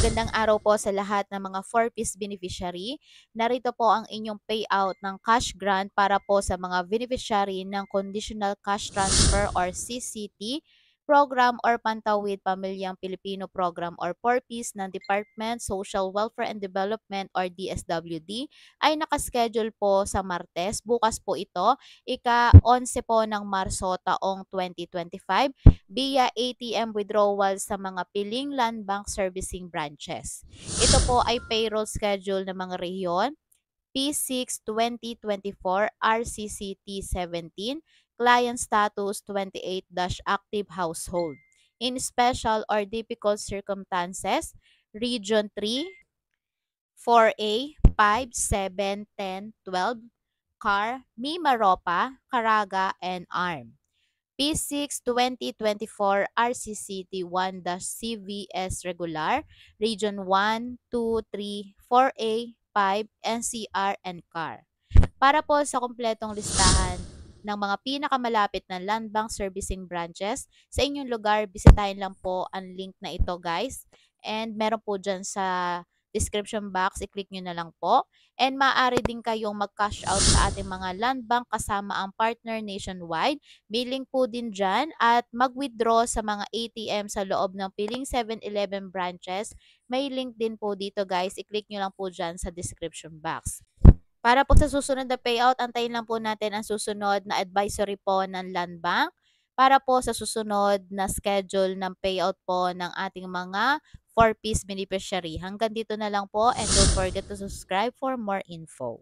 Magandang araw po sa lahat ng mga 4-piece beneficiary. Narito po ang inyong payout ng cash grant para po sa mga beneficiary ng Conditional Cash Transfer or CCT program or Pantawid Pamilyang Pilipino Program or 4-piece ng Department Social Welfare and Development or DSWD ay nakaschedule po sa Martes. Bukas po ito, ika-11 po ng Marso taong 2025 via ATM withdrawal sa mga piling Land Bank Servicing Branches. Ito po ay payroll schedule ng mga rehiyon, P6 2024 RCCT 17, client status 28-active household. In special or difficult circumstances, Region 3, 4A, 5, 7, 10, 12, CAR, Mimaropa, Caraga, and ARM. P6 2024 RCCT 1-CVS Regular, Region 1, 2, 3, 4A, 5, NCR, and CAR. Para po sa kumpletong listahan ng mga pinakamalapit na Land Bank Servicing Branches sa inyong lugar, bisitahin lang po ang link na ito guys. And meron po dyan sa description box, i-click nyo na lang po. And maaari din kayong mag-cash out sa ating mga land bank kasama ang partner nationwide. May link po din dyan at mag-withdraw sa mga ATM sa loob ng piling 7-Eleven branches. May link din po dito guys, i-click nyo lang po dyan sa description box. Para po sa susunod na payout, antayin lang po natin ang susunod na advisory po ng Land Bank para po sa susunod na schedule ng payout po ng ating mga 4-piece beneficiary. Hanggang dito na lang po and don't forget to subscribe for more info.